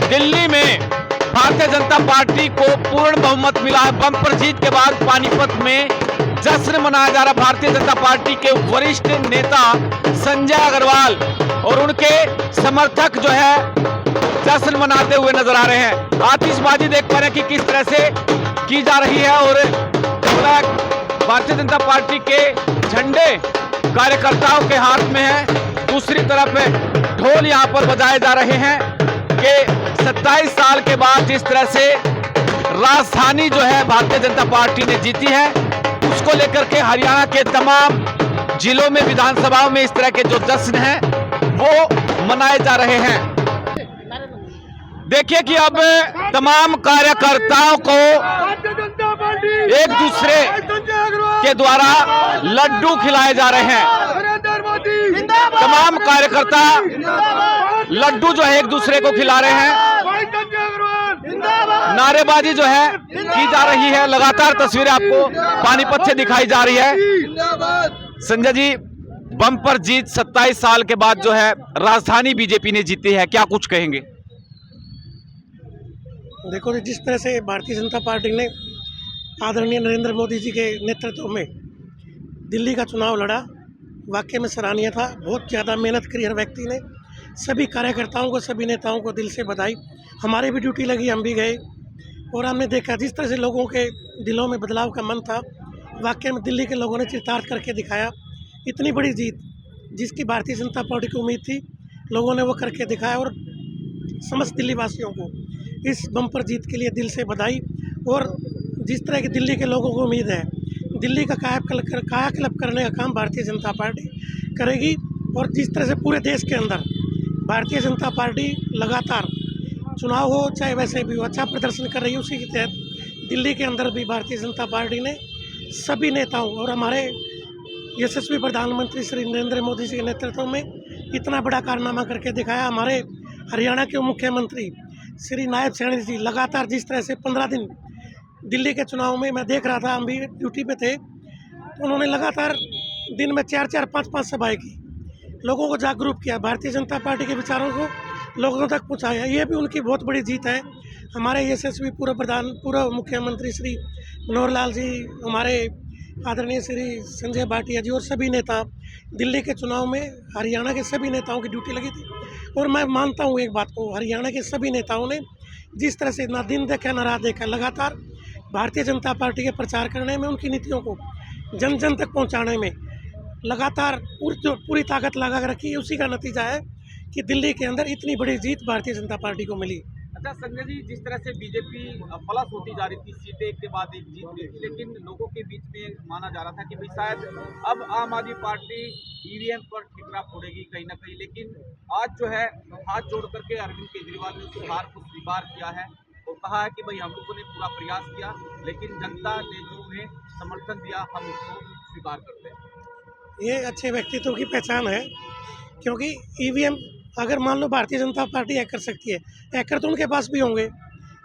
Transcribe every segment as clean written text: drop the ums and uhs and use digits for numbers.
दिल्ली में भारतीय जनता पार्टी को पूर्ण बहुमत मिला है। बम्पर जीत के बाद पानीपत में जश्न मनाया जा रहा। भारतीय जनता पार्टी के वरिष्ठ नेता संजय अग्रवाल और उनके समर्थक जो है जश्न मनाते हुए नजर आ रहे हैं। आतिशबाजी देख पा रहे हैं कि किस तरह से की जा रही है और भारतीय जनता पार्टी के झंडे कार्यकर्ताओं के हाथ में है। दूसरी तरफ ढोल यहां पर बजाए जा रहे हैं कि 27 साल के बाद जिस तरह से राजधानी जो है भारतीय जनता पार्टी ने जीती है, उसको लेकर के हरियाणा के तमाम जिलों में विधानसभाओं में इस तरह के जो जश्न हैं वो मनाए जा रहे हैं। देखिए कि अब तमाम कार्यकर्ताओं को एक दूसरे के द्वारा लड्डू खिलाए जा रहे हैं। तमाम कार्यकर्ता लड्डू जो है एक दूसरे को खिला रहे हैं। नारेबाजी जो है की जा रही है। लगातार तस्वीरें आपको पानीपत से दिखाई जा रही है। संजय जी, बम्पर जीत 27 साल के बाद जो है राजधानी बीजेपी ने जीती है, क्या कुछ कहेंगे? देखो जी, जिस तरह से भारतीय जनता पार्टी ने आदरणीय नरेंद्र मोदी जी के नेतृत्व में दिल्ली का चुनाव लड़ा, वाकई में सराहनीय था। बहुत ज़्यादा मेहनत करी हर व्यक्ति ने। सभी कार्यकर्ताओं को, सभी नेताओं को दिल से बधाई। हमारी भी ड्यूटी लगी, हम भी गए और हमने देखा जिस तरह से लोगों के दिलों में बदलाव का मन था, वाकई में दिल्ली के लोगों ने चितार्थ करके दिखाया। इतनी बड़ी जीत जिसकी भारतीय जनता पार्टी को उम्मीद थी, लोगों ने वो करके दिखाया और समस्त दिल्ली वासियों को इस बम्पर जीत के लिए दिल से बधाई। और जिस तरह की दिल्ली के लोगों को उम्मीद है, दिल्ली का कायाकल्प करने का काम भारतीय जनता पार्टी करेगी। और जिस तरह से पूरे देश के अंदर भारतीय जनता पार्टी लगातार चुनाव हो चाहे वैसे भी हो अच्छा प्रदर्शन कर रही है, उसी के तहत दिल्ली के अंदर भी भारतीय जनता पार्टी ने सभी नेताओं और हमारे यशस्वी प्रधानमंत्री श्री नरेंद्र मोदी जी के नेतृत्व में इतना बड़ा कारनामा करके दिखाया। हमारे हरियाणा के मुख्यमंत्री श्री नायब सैनी जी लगातार जिस तरह से 15 दिन दिल्ली के चुनाव में मैं देख रहा था, हम भी ड्यूटी पे थे, तो उन्होंने लगातार दिन में 4-4, 5-5 सभाएं की, लोगों को जागरूक किया, भारतीय जनता पार्टी के विचारों को लोगों तक पहुंचाया। ये भी उनकी बहुत बड़ी जीत है। हमारे यशस्वी पूर्व मुख्यमंत्री श्री मनोहर लाल जी, हमारे आदरणीय श्री संजय भाटिया जी और सभी नेता, दिल्ली के चुनाव में हरियाणा के सभी नेताओं की ड्यूटी लगी थी। और मैं मानता हूँ एक बात को, हरियाणा के सभी नेताओं ने जिस तरह से ना दिन देखा ना रात देखा, लगातार भारतीय जनता पार्टी के प्रचार करने में, उनकी नीतियों को जन जन तक पहुंचाने में लगातार पूरी ताकत लगा रखी है। उसी का नतीजा है कि दिल्ली के अंदर इतनी बड़ी जीत भारतीय जनता पार्टी को मिली। अच्छा संजय जी, जिस तरह से बीजेपी पलस होती जा रही थी, सीटें एक के बाद एक जीत रही थी, लेकिन लोगों के बीच में माना जा रहा था कि भाई शायद अब आम आदमी पार्टी ईवीएम पर ठिकरा फोड़ेगी कहीं ना कहीं, लेकिन आज जो है हाथ जोड़ करके अरविंद केजरीवाल ने उस हार को स्वीकार किया है और कहा है कि भाई हम लोगों ने पूरा प्रयास किया, लेकिन जनता ने जो हमें समर्थन दिया हम उसको स्वीकार करते हैं। ये अच्छे व्यक्तित्व की पहचान है, क्योंकि ईवीएम अगर मान लो भारतीय जनता पार्टी हैक कर सकती है, हैकर तो उनके पास भी होंगे,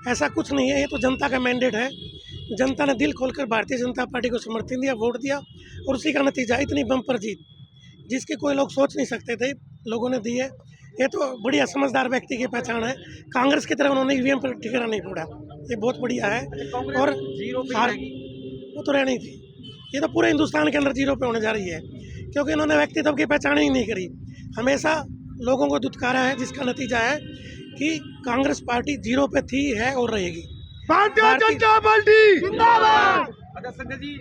ऐसा कुछ नहीं है। ये तो जनता का मैंडेट है। जनता ने दिल खोलकर भारतीय जनता पार्टी को समर्थन दिया, वोट दिया और उसी का नतीजा इतनी बम्पर जीत जिसके कोई लोग सोच नहीं सकते थे, लोगों ने दी है। ये तो बढ़िया समझदार व्यक्ति की पहचान है। कांग्रेस की तरह उन्होंने ईवीएम पर ठिकाना नहीं फोड़ा, ये बहुत बढ़िया है। और हार वो तो रहनी थी, ये तो पूरे हिंदुस्तान के अंदर जीरो पे होने जा रही है, क्योंकि इन्होंने व्यक्तित्व की पहचान ही नहीं करी, हमेशा लोगों को दुत्कारा है, जिसका नतीजा है कि कांग्रेस पार्टी जीरो पे थी, है और रहेगी। भारतीय जनता पार्टी जिंदाबाद। अच्छा संजय जी,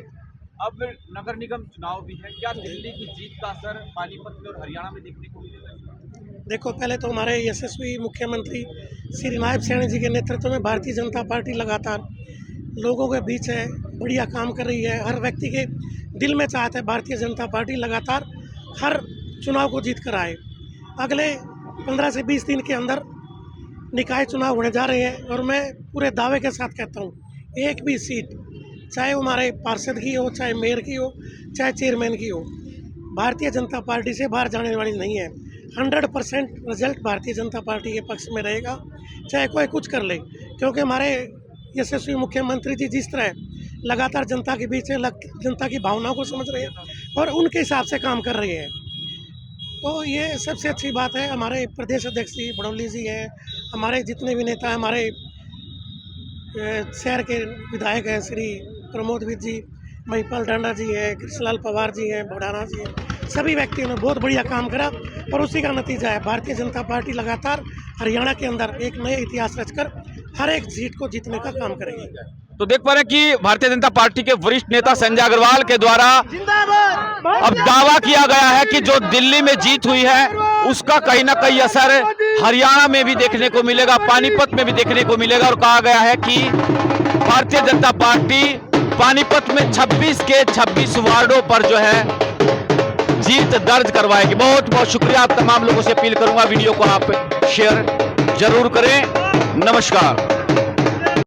अब नगर निगम चुनाव भी है, क्या दिल्ली की जीत का असर पानीपत में और हरियाणा में देखने को मिलेगा? देखो, पहले तो हमारे यशस्वी मुख्यमंत्री श्री नायब सैनी जी के नेतृत्व में भारतीय जनता पार्टी लगातार लोगों के बीच है, बढ़िया काम कर रही है। हर व्यक्ति के दिल में चाहता है भारतीय जनता पार्टी लगातार हर चुनाव को जीत कर आए। अगले 15 से 20 दिन के अंदर निकाय चुनाव होने जा रहे हैं और मैं पूरे दावे के साथ कहता हूँ, एक भी सीट, चाहे वो हमारे पार्षद की हो, चाहे मेयर की हो, चाहे चेयरमैन की हो, भारतीय जनता पार्टी से बाहर जाने वाली नहीं है। 100% रिजल्ट भारतीय जनता पार्टी के पक्ष में रहेगा, चाहे कोई कुछ कर ले, क्योंकि हमारे यशस्वी मुख्यमंत्री जी जिस तरह लगातार जनता के बीच जनता की भावनाओं को समझ रहे हैं और उनके हिसाब से काम कर रहे हैं, तो ये सबसे अच्छी बात है। हमारे प्रदेश अध्यक्ष जी बड़ौली जी हैं, हमारे जितने भी नेता हैं, हमारे शहर के विधायक हैं, श्री प्रमोद विद जी, महिपाल डांडा जी हैं, कृष्णलाल पवार जी हैं, भोडाना जी हैं, सभी व्यक्तियों ने बहुत बढ़िया काम करा और उसी का नतीजा है भारतीय जनता पार्टी लगातार हरियाणा के अंदर एक नए इतिहास रचकर हर एक सीट को जीतने का काम करेगी। तो देख पा रहे हैं कि भारतीय जनता पार्टी के वरिष्ठ नेता संजय अग्रवाल के द्वारा अब दावा किया गया है कि जो दिल्ली में जीत हुई है उसका कहीं ना कहीं असर हरियाणा में भी देखने को मिलेगा, पानीपत में भी देखने को मिलेगा। और कहा गया है कि भारतीय जनता पार्टी पानीपत में 26 के 26 वार्डों पर जो है जीत दर्ज करवाएगी। बहुत बहुत शुक्रिया। आप तमाम लोगों से अपील करूंगा वीडियो को आप शेयर जरूर करें। नमस्कार।